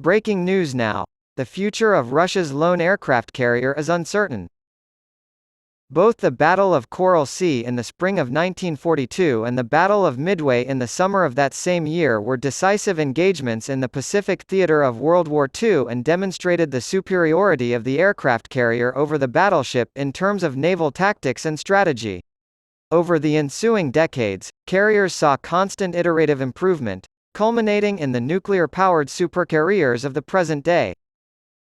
Breaking news now. The future of Russia's lone aircraft carrier is uncertain. Both the Battle of Coral Sea in the spring of 1942 and the Battle of Midway in the summer of that same year were decisive engagements in the Pacific theater of World War II and demonstrated the superiority of the aircraft carrier over the battleship in terms of naval tactics and strategy. Over the ensuing decades, carriers saw constant iterative improvement, culminating in the nuclear-powered supercarriers of the present day.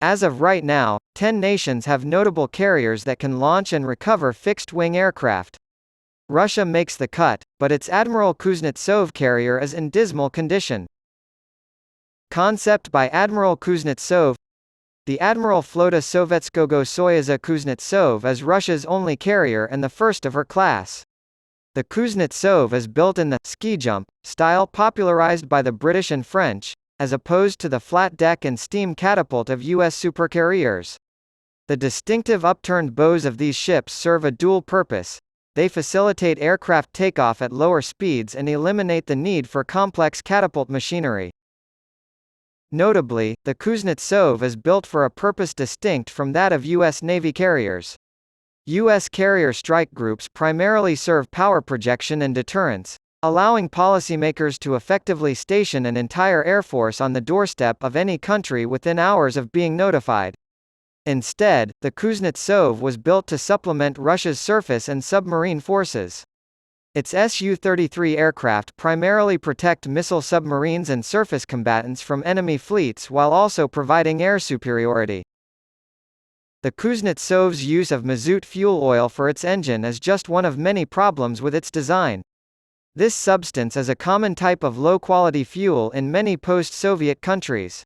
As of right now, 10 nations have notable carriers that can launch and recover fixed-wing aircraft. Russia makes the cut, but its Admiral Kuznetsov carrier is in dismal condition. Concept by Admiral Kuznetsov. The Admiral Flota Sovetskogo Soyuza Kuznetsov is Russia's only carrier and the first of her class. The Kuznetsov is built in the ski jump style popularized by the British and French, as opposed to the flat deck and steam catapult of U.S. supercarriers. The distinctive upturned bows of these ships serve a dual purpose. They facilitate aircraft takeoff at lower speeds and eliminate the need for complex catapult machinery. Notably, the Kuznetsov is built for a purpose distinct from that of U.S. Navy carriers. U.S. carrier strike groups primarily serve power projection and deterrence, allowing policymakers to effectively station an entire air force on the doorstep of any country within hours of being notified. Instead, the Kuznetsov was built to supplement Russia's surface and submarine forces. Its Su-33 aircraft primarily protect missile submarines and surface combatants from enemy fleets while also providing air superiority. The Kuznetsov's use of mazout fuel oil for its engine is just one of many problems with its design. This substance is a common type of low-quality fuel in many post-Soviet countries.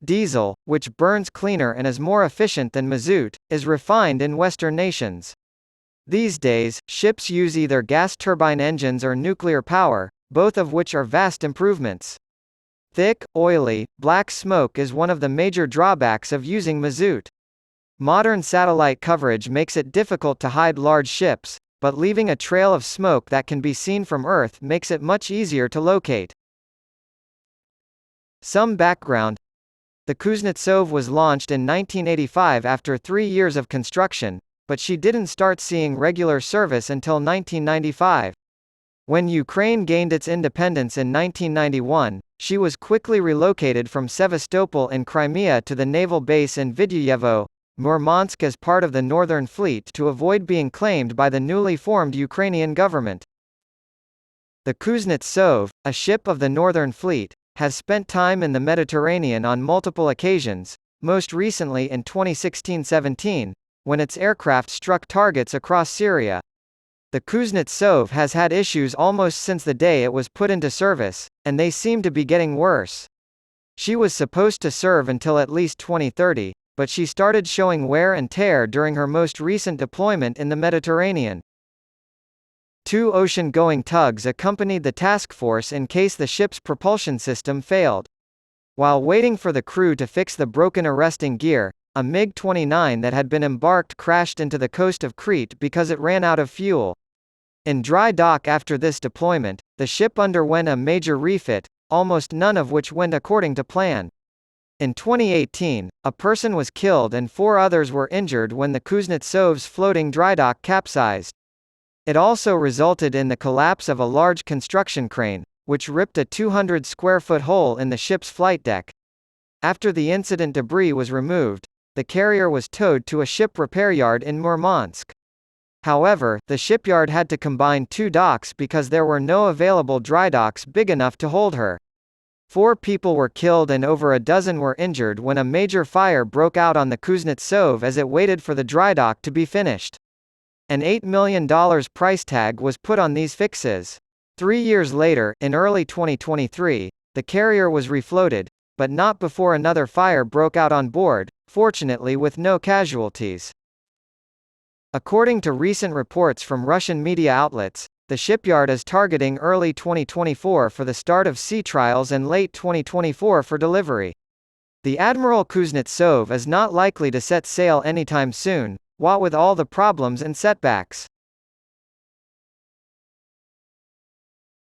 Diesel, which burns cleaner and is more efficient than mazout, is refined in Western nations. These days, ships use either gas turbine engines or nuclear power, both of which are vast improvements. Thick, oily, black smoke is one of the major drawbacks of using mazout. Modern satellite coverage makes it difficult to hide large ships, but leaving a trail of smoke that can be seen from Earth makes it much easier to locate. Some background. The Kuznetsov was launched in 1985 after 3 years of construction, but she didn't start seeing regular service until 1995. When Ukraine gained its independence in 1991, she was quickly relocated from Sevastopol in Crimea to the naval base in Vidyayevo, Murmansk as part of the Northern Fleet to avoid being claimed by the newly formed Ukrainian government. The Kuznetsov, a ship of the Northern Fleet, has spent time in the Mediterranean on multiple occasions, most recently in 2016-17, when its aircraft struck targets across Syria. The Kuznetsov has had issues almost since the day it was put into service, and they seem to be getting worse. She was supposed to serve until at least 2030, but she started showing wear and tear during her most recent deployment in the Mediterranean. 2 ocean-going tugs accompanied the task force in case the ship's propulsion system failed. While waiting for the crew to fix the broken arresting gear, a MiG-29 that had been embarked crashed into the coast of Crete because it ran out of fuel. In dry dock after this deployment, the ship underwent a major refit, almost none of which went according to plan. In 2018, a person was killed and 4 others were injured when the Kuznetsov's floating drydock capsized. It also resulted in the collapse of a large construction crane, which ripped a 200-square-foot hole in the ship's flight deck. After the incident debris was removed, the carrier was towed to a ship repair yard in Murmansk. However, the shipyard had to combine 2 docks because there were no available dry docks big enough to hold her. 4 people were killed and over a dozen were injured when a major fire broke out on the Kuznetsov as it waited for the drydock to be finished. An $8 million price tag was put on these fixes. 3 years later, in early 2023, the carrier was refloated, but not before another fire broke out on board, fortunately with no casualties. According to recent reports from Russian media outlets, the shipyard is targeting early 2024 for the start of sea trials and late 2024 for delivery. The Admiral Kuznetsov is not likely to set sail anytime soon, what with all the problems and setbacks.